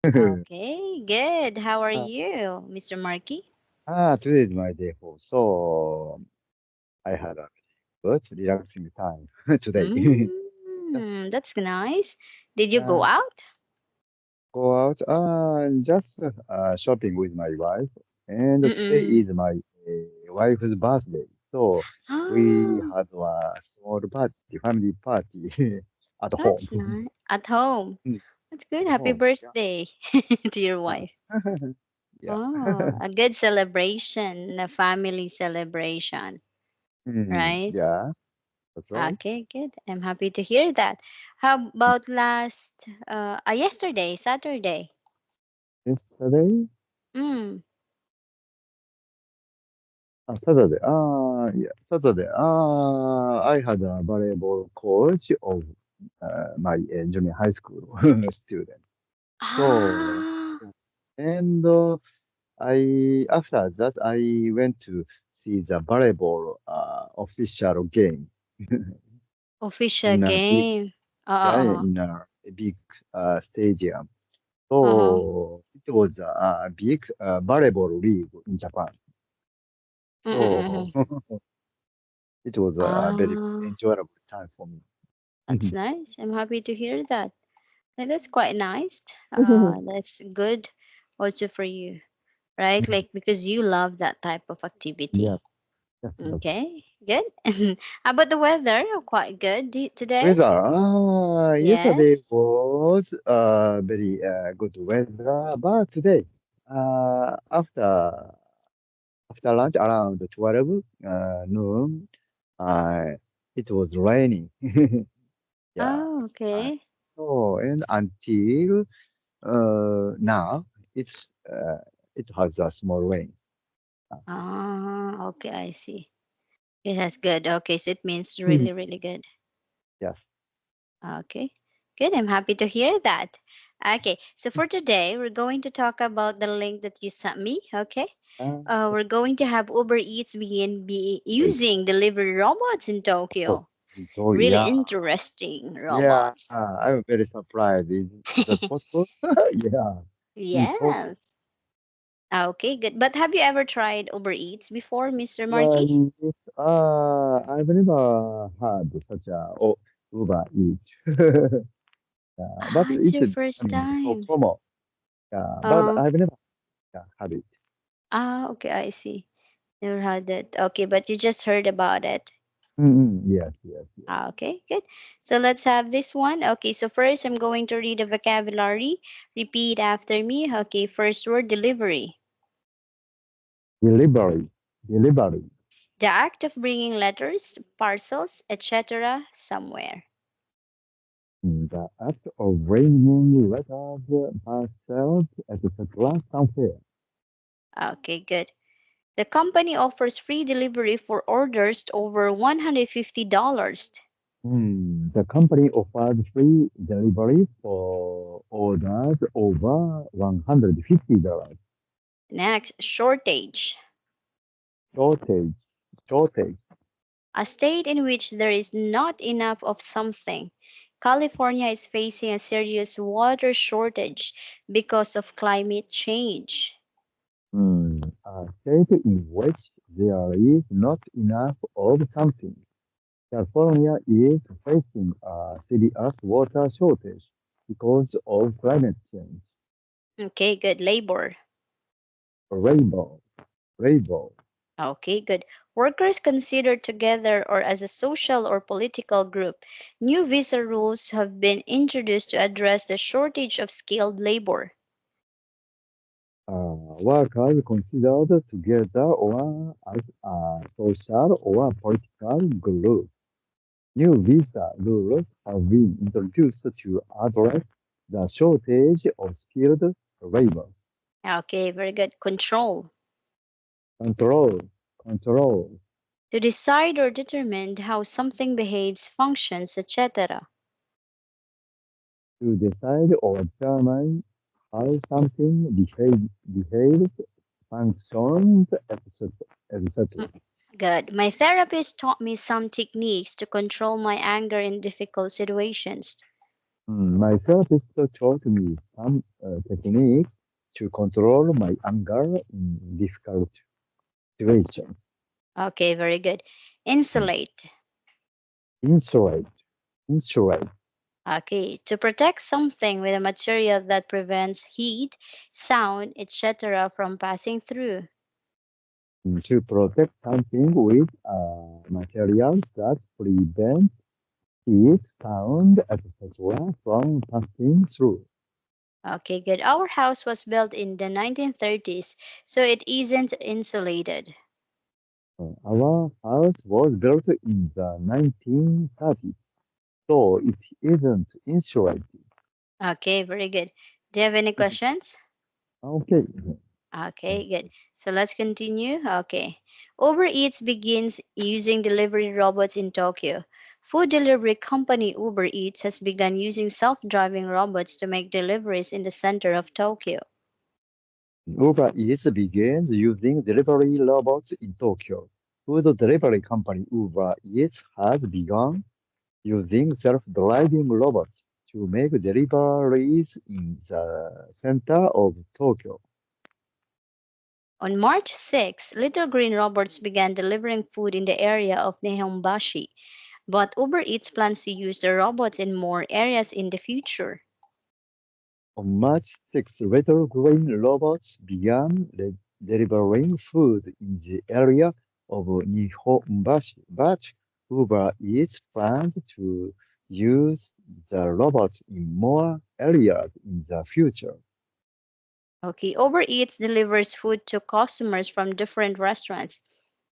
Okay, good. How are Uh, you, Mr. Markey? Today is my day off, so I had a good relaxing time today. Just That's nice. Did you go uh, out? go out and just shopping with my wife. And today Mm-mm. is my wife's birthday, so we Oh, had a small party, family party at home. that's nice. At home. Mm, That's good. at Happy home, birthday to your yeah, wife. yeah. Oh, a good celebration, a family celebration, right? Yeah, that's right. Okay, good. I'm happy to hear that. How about yesterday, Saturday? Yesterday. Mm. Saturday. Yeah, Saturday. I had a volleyball coach of my junior high school student. So, Ah, and I after that I went to see the volleyball official game official in a big game. yeah Uh-uh. in a big stadium. Uh-huh. So it was a big volleyball league in Japan. So Mm-mm-mm. it was a very Ah, enjoyable time for me. that's nice. I'm happy to hear that. That's quite nice. That's good also for you, right? Like because you love that type of Yeah, activity. yes, yes. Okay, good. How about the weather? Quite good today. Weather. Yesterday Yes. was very good weather, but today, after lunch around 12 noon, uh, it was raining. Yeah. Oh, Uh, okay. so and until now, it's it has a small rain. Ah, okay, I see. It has good. Okay, so it means Mhm. really, really good. Yes. Okay, good. I'm happy to hear that. Okay, so for today, we're going to talk about the link that you sent me. Okay, Uh, we're going to have Uber Eats begin wait. using delivery robots in Oh, Tokyo. so Really yeah. interesting Yeah, robots. I'm very surprised. Is that possible? Yeah, in Tokyo. Yes. Okay, good. But have you ever tried Uber Eats before, Mr. Marky? Yes, I've never had such a Uber Eats. But Ah, it's it's, your first I mean, so time. common. Yeah, but Uh, I've never had it. okay, I see. Never had that. Okay, but you just heard about it. Yes, yes, yes. Okay, good. So let's have this one. Okay, so first I'm going to read a vocabulary. Repeat after me. Okay, first word delivery. Delivery, delivery. The act of bringing letters, parcels, etc. somewhere. The act of bringing letters, parcels, etc. somewhere. Okay, good. The company offers free delivery for orders over $150. The company offers free delivery for orders over $150. Next, shortage. Shortage, shortage. A state in which there is not enough of something. California is facing a serious water shortage because of climate change. A state in which there is not enough of something. California is facing a serious water shortage because of climate change. Okay, good. Labor. Rainbow, rainbow. Okay, good. Workers considered together or as a social or political group. New visa rules have been introduced to address the shortage of skilled labor. Workers considered together or as a social or political group. New visa rules have been introduced to address the shortage of skilled labor. Okay, very good. Control. Control, control, To decide or determine how something behaves, functions, etc. to decide or determine how something behaves, functions, etc. etc. Good. My therapist taught me some techniques to control my anger in difficult situations. My therapist taught me some techniques to control my anger in difficult situations. Okay, very good. Mm. Insulate. Insulate, insulate. Okay, to protect something with a material that prevents heat, sound, etc. from passing through. To protect something with materials that prevent heat, sound, etc. from passing through. Okay, good. Our house was built in the 1930s, so it isn't insulated. Our house was built in the 1930s, so it isn't insulated. Okay, very good. Do you have any questions? Okay. Okay, good. So let's continue. Okay. Uber Eats begins using delivery robots in Tokyo. Food delivery company Uber Eats has begun using self-driving robots to make deliveries in the center of Tokyo. Uber Eats begins using delivery robots in Tokyo. Food delivery company Uber Eats has begun using self-driving robots to make deliveries in the center of Tokyo. On March 6, little green robots began delivering food in the area of Nihonbashi, but Uber Eats plans to use the robots in more areas in the future. On March 6, little green robots began delivering food in the area of Nihonbashi, but Uber Eats plans to use the robots in more areas in the future. Okay, Uber Eats delivers food to customers from different restaurants,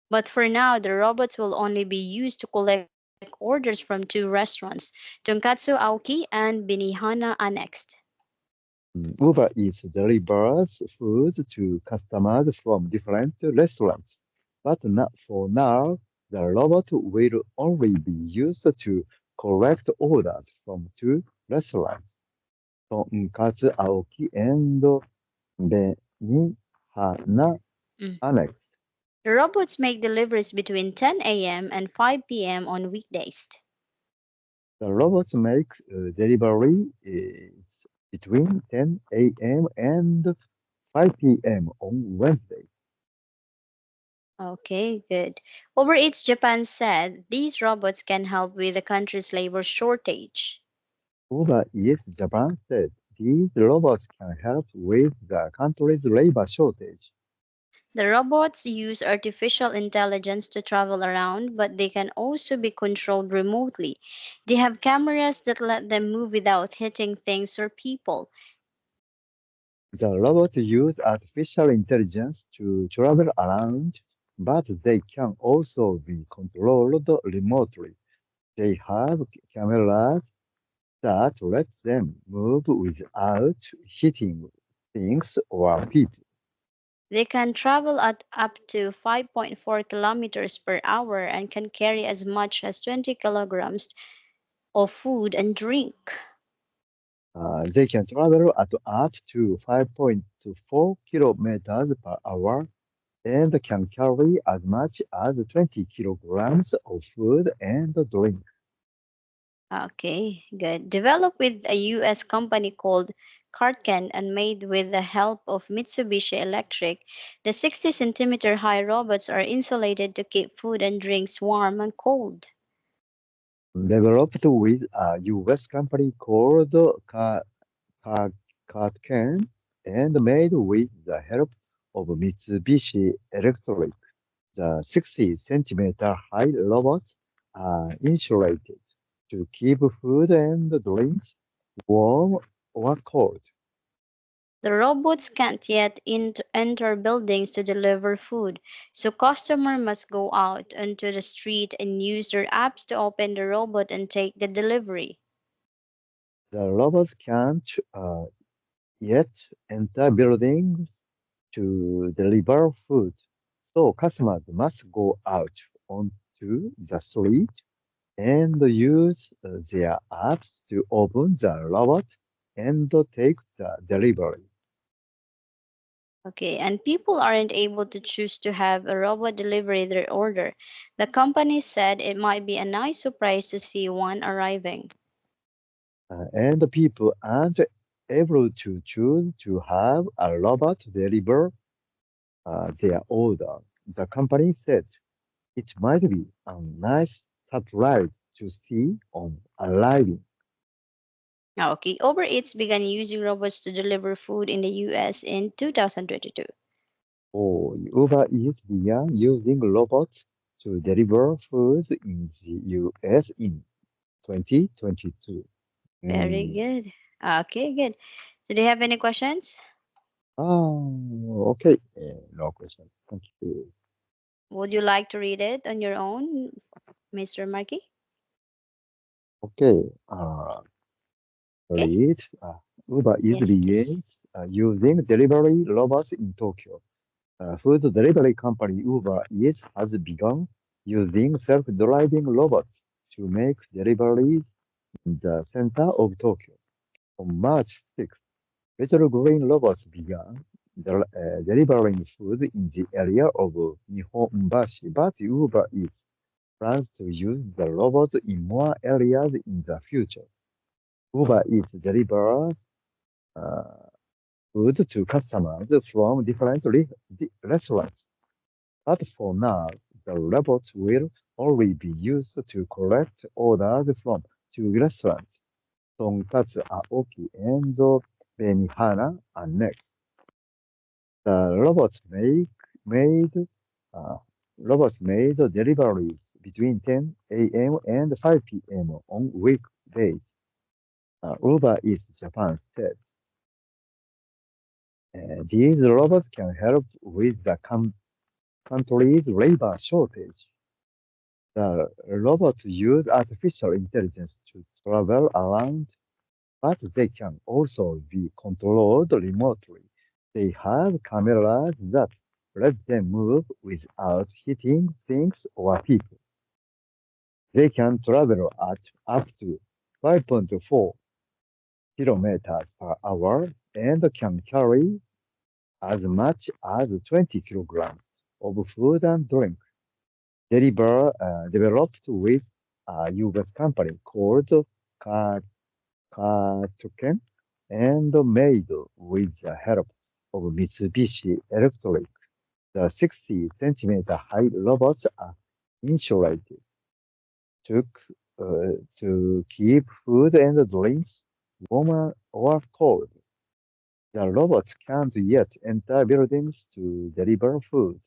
but for now, the robots will only be used to collect orders from two restaurants, Tonkatsu Aoki and Benihana Annexed. Uber Eats delivers food to customers from different restaurants, but not for now, the robot will only be used to collect orders from two restaurants, Tonkatsu Aoki and Benihana Mm. Annex. The robots make deliveries between 10 a.m. and 5 p.m. on weekdays. The robots make delivery is between 10 a.m. and 5 p.m. on Wednesdays. Okay, good. Uber Eats Japan said these robots can help with the country's labor shortage. Uber Eats Japan said these robots can help with the country's labor shortage. The robots use artificial intelligence to travel around, but they can also be controlled remotely. They have cameras that let them move without hitting things or people. The robots use artificial intelligence to travel around, but they can also be controlled remotely. They have cameras that let them move without hitting things or people. They can travel at up to 5.4 kilometers per hour and can carry as much as 20 kilograms of food and drink. They can travel at up to 5.4 kilometers per hour and can carry as much as 20 kilograms of food and drink. Okay, good. Developed with a US company called Cartken and made with the help of Mitsubishi Electric, the 60 centimeter high robots are insulated to keep food and drinks warm and cold. Developed with a US company called Ka- Katken and made with the help of Mitsubishi Electric. The 60 centimeter high robots are insulated to keep food and drinks warm or cold. The robots can't yet enter buildings to deliver food, so customer must go out onto the street and use their apps to open the robot and take the delivery. The robots can't yet enter buildings to deliver food, so customers must go out onto the street and use their apps to open the robot and take the delivery. Okay, and people aren't able to choose to have a robot deliver their order. The company said it might be a nice surprise to see one arriving. And the people aren't able to choose to have a robot deliver their order. The company said it might be a nice surprise to see on arriving. Okay, Uber Eats began using robots to deliver food in the US in 2022. Or Uber Eats began using robots to deliver food in the US in 2022. Very Mm. good. Okay, good. So, do you have any questions? Okay. No questions. Thank you. Would you like to read it on your own, Mr. Markey? Okay. Okay. Read. Uber Eats Yes, please. begins using delivery robots in Tokyo. Food delivery company Uber Eats has begun using self-driving robots to make deliveries in the center of Tokyo. On March 6th, little green robots began delivering food in the area of Nihonbashi, but Uber Eats plans to use the robots in more areas in the future. Uber Eats delivers uh, food to customers from different restaurants. But for now, the robots will only be used to collect orders from two restaurants, Tonkatsu Aoki and Benihana, are next. The made uh, robots made deliveries between 10 a.m. and 5 p.m. on weekdays. Uber Eats Japan said these robots can help with the country's labor shortage. The robots use artificial intelligence to travel around, but they can also be controlled remotely. They have cameras that let them move without hitting things or people. They can travel at up to 5.4 kilometers per hour and can carry as much as 20 kilograms of food and drink. Developed with a US company called Ka- Katoken and made with the help of Mitsubishi Electric. The 60 centimeter high robots are insulated to, to keep food and drinks warm or cold. The robots can't yet enter buildings to deliver food,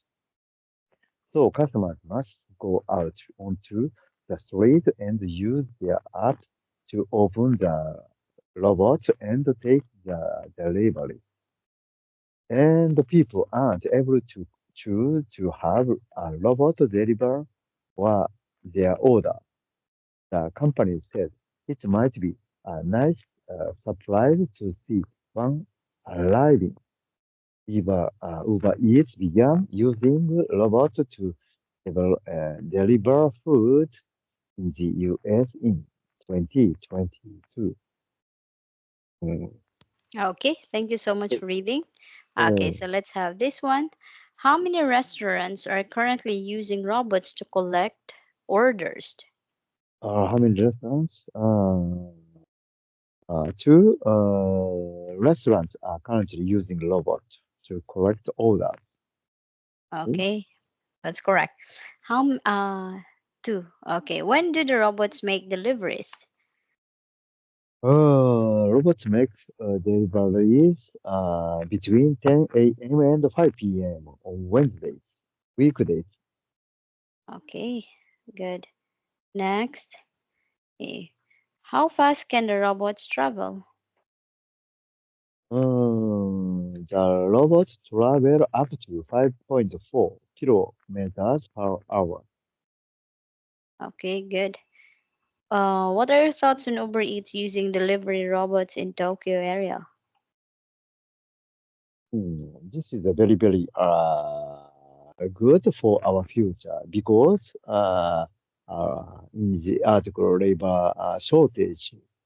so customers must go out onto the street and use their app to open the robot and take the delivery. And the people aren't able to choose to have a robot deliver or their order. The company said it might be a nice surprise to see one arriving. Uber Eats began using robots to deliver food in the US in 2022. Mm. Okay, thank you so much Okay. for reading. Okay, Uh, so let's have this one. How many restaurants are currently using robots to collect orders? how many restaurants? Two restaurants are currently using robots to collect orders. Okay. Okay, that's correct. Two. Okay, when do the robots make deliveries? Robots make deliveries between 10 a.m. and 5 p.m. on Wednesdays, weekdays. Okay, good. Next. Okay. How fast can the robots travel? The robots travel up to 5.4 kilometers per hour. Okay, good. What are your thoughts on Uber Eats using delivery robots in Tokyo area? This is a very good for our future because in the article labor shortages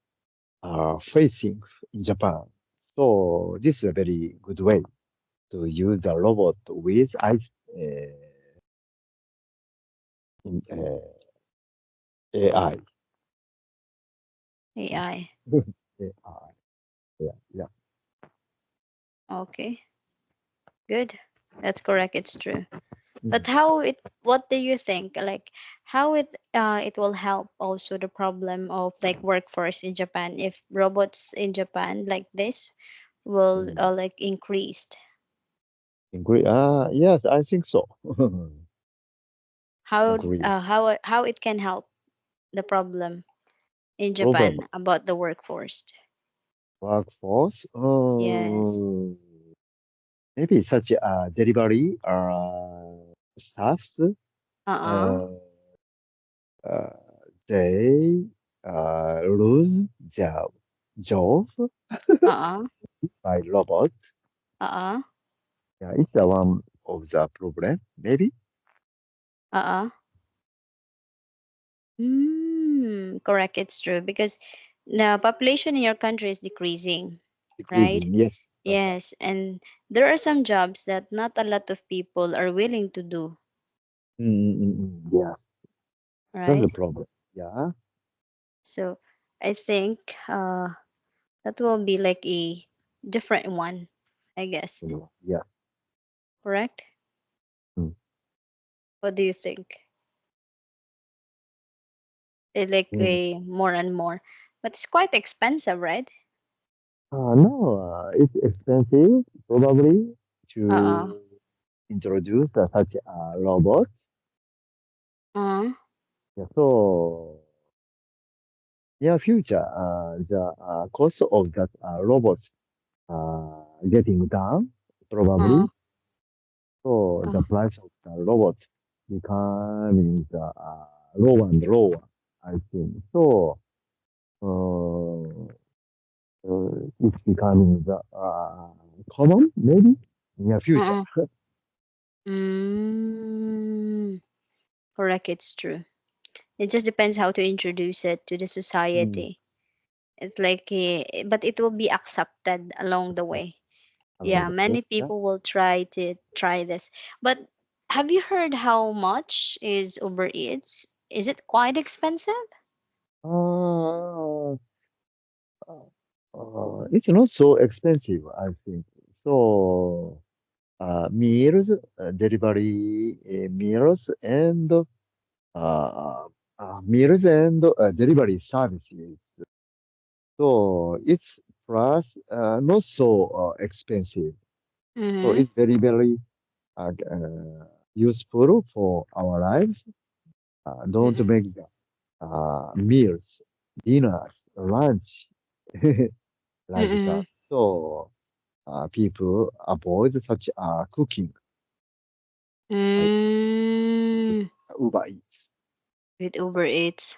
are facing in Japan. So this is a very good way to use a robot with in, AI. AI. AI. Yeah, yeah. Okay, good. That's correct. It's true. But Mhm. how it? What do you think? Like how it will help also the problem of like workforce in Japan if robots in Japan like this will Mm. like increased. Agree. Yes, I think so. Agree. How it can help the problem in Problem. Japan about the workforce? Workforce. Yes. Maybe such delivery staffs. Uh-uh. Uh, uh, they lose their job Uh-uh. by robot. Uh-uh. Yeah, it's the one of the problem. Maybe Uh-uh. Correct, it's true because the population in your country is decreasing, right? decreasing. Yes, that's right. Yes, and there are some jobs that not a lot of people are willing to do, Yes, that's the right? problem. Yeah. So I think that will be like a different one, I guess. Yeah. Correct? Mm. What do you think? It like Mm. a more and more, but it's quite expensive, right? No, it's expensive probably Uh-uh. to introduce such robots. Uh-uh. Yeah, so near future, the cost of that robots getting down Uh-uh. probably. So the Uh-uh. price of the robot becoming lower and lower, I think. So it's becoming the common maybe near future. Uh-uh. Mm, correct, it's true. It just depends how to introduce it to the Mm, society. It's like, but it will be accepted along the yeah, way. along Yeah, the way. many Yeah. people will try to try this. But have you heard how much is Uber Eats? Is it quite expensive? Uh, it's not so expensive, I think. So, meals, delivery meals and delivery services. So it's plus not so expensive. So Mm-hmm. it's very, very useful for our lives. Don't Mm-mm. make the meals, dinners, lunch like that. Mm-mm. So people avoid such cooking like with Mm, Uber Eats. with Uber Eats.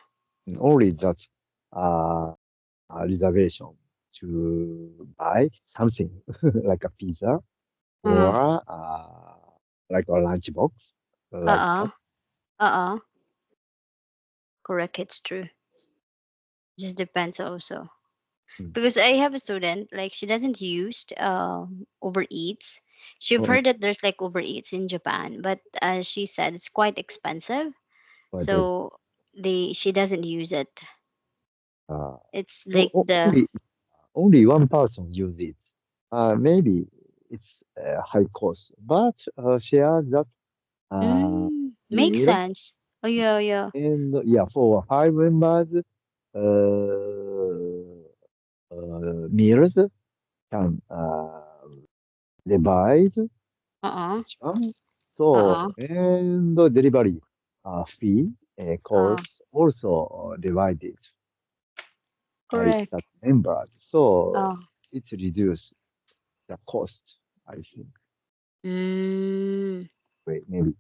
Only just a reservation to buy something like a pizza Uh-huh. or like a lunchbox like Uh-uh. that. Uh-uh. Correct, it's true. Just depends also. Mm. Because I have a student, like she doesn't use Uber Eats. She've Oh, heard that there's like Uber Eats in Japan, but she said it's quite expensive, but so she doesn't use it. uh, It's like the only one person use it. Maybe it's high cost, but share that makes meal sense. Oh yeah, yeah. and yeah, for 5 members, meals can divide Uh-uh. each one. Uh-uh. So and the delivery fee Uh, cost also divided by correct. that members. So Oh. it reduce the cost, I think. Mm, Wait, maybe.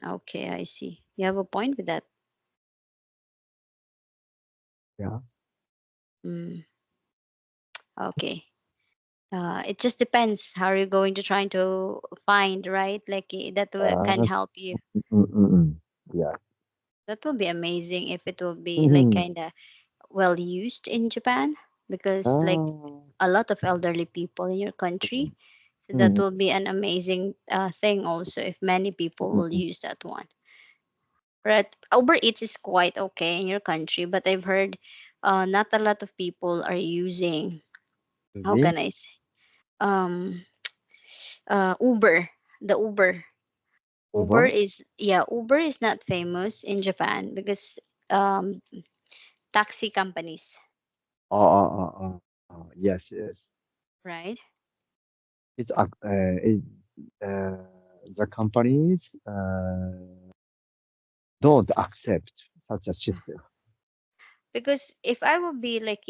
okay, I see. You have a point with that. Yeah. Mm, okay. It just depends how you're going to trying to find, right? Like can Uh, help you. yeah. That will be amazing if it will be like Mhm. kind of well used in Japan because like Ah, a lot of elderly people in your country. So that mm, will be an amazing thing also if many people will mm, use that one. But Uber Eats is quite okay in your country, but I've heard not a lot of people are using, how Using can I say, um Uber. The Uber Uber? is, yeah, Uber is not famous in Japan because um taxi companies, Yes, yes. right? It, the companies don't accept such a system. Because if I would be like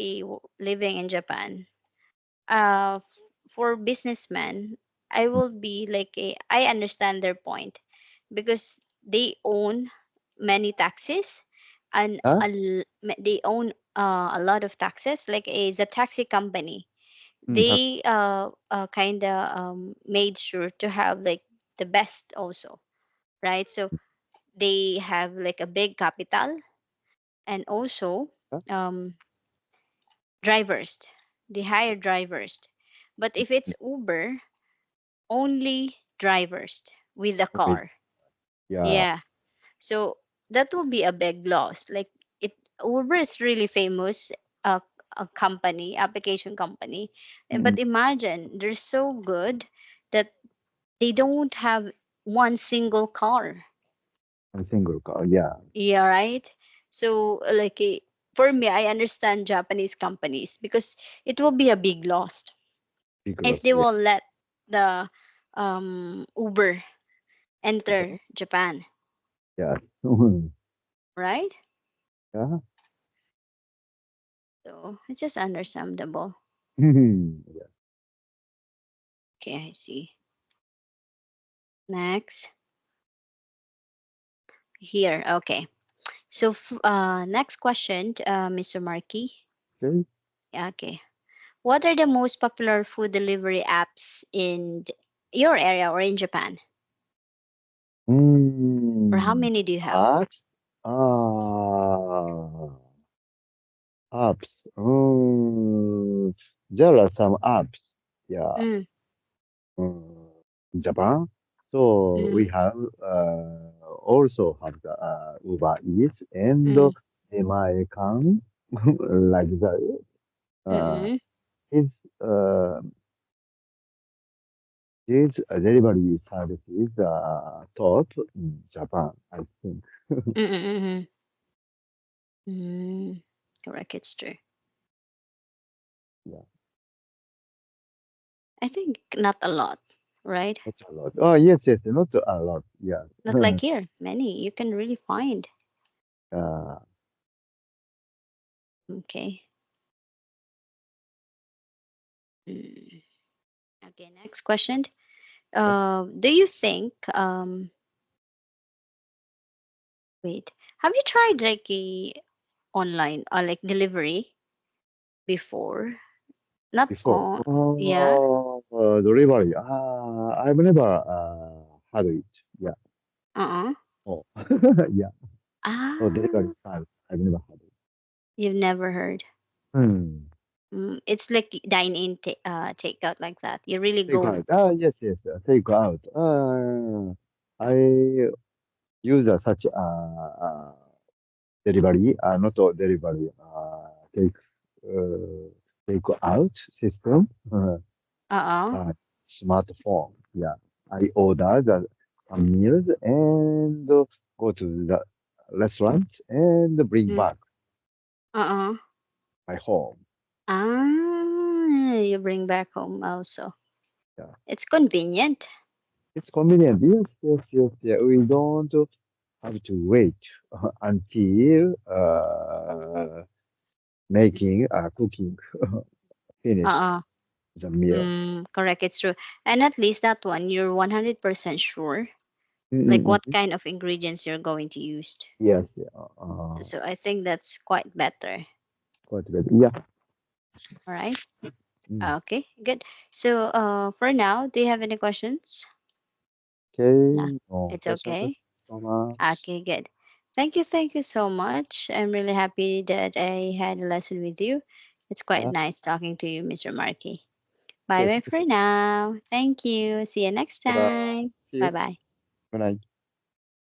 living in Japan, uh f- for businessmen, I will be like I understand their point because they own many taxis, and Huh? they own a lot of taxes, like is a taxi company. Tax. They kind of made sure to have like the best also, right? So they have like a big capital, and also Huh? um drivers, they hire drivers. But if it's Uber, only drivers with a Okay. car. Yeah. Yeah. So that will be a big loss. Like it, Uber is really famous, uh, a company, application company. Mm-mm. But imagine they're so good that they don't have one single car. A single car. Yeah. Yeah, right. So like for me, I understand Japanese companies because it will be a big loss Big if loss. they Yeah. will let the Uber Uh-huh. enter Japan, Yeah. right? Yeah. So it's just understandable. Yeah. Okay, I see. Next, here. Okay. So next question, Mr. Markey. Okay. Yeah, okay. What are the most popular food delivery apps in your area or in Japan? Or how Mm. many do you have? Apps. Ah. Apps. There are some apps. Yeah. Mm, In Japan. So we mm, have also have the Uber Eats and mm, Demae-can like that. Uh, mm, his his delivery service is top in Japan, I think. mm, mm, mm. Correct, it's true. Yeah, I think not a lot, right? not a lot. Oh yes, yes, not a lot. Yeah. Not like here. Many you can really find. uh, Okay. Mm. Okay, next question. Do you think wait, have you tried like a online or like delivery before? Not before on, yeah. delivery. I've never had it. Yeah. Uh-uh. Oh, yeah. Oh, delivery Ah, service. I've never had it. you've never heard. Hmm. It's like dine in, take out like that. You really Take go. out. Yes, yes. Take out. I use such delivery, not delivery, uh, take out system, Uh-uh. uh, smartphone. Yeah, I order some meals and go to the restaurant and bring Mm, back uh-uh. my home. Ah, you bring back home also. Yeah, It's convenient. it's convenient. Yes, yes, yes. Yeah, we don't have to wait until making cooking finished Uh-uh. the meal. Correct, it's true. And at least that one, you're 100% sure, like what Mm-mm-mm. kind of ingredients you're going to use. Yes, yeah, So I think that's quite better. quite better. Yeah. All right. Mm. Okay, good. So for now, do you have any questions? No, Okay. No it's questions okay. so much. Okay, good. Thank you so much. I'm really happy that I had a lesson with you. It's quite Yeah. nice talking to you, Mr. Markey. Bye Yes. bye for now. Thank you. See you next Bye bye. time. See Bye you. bye. Good night.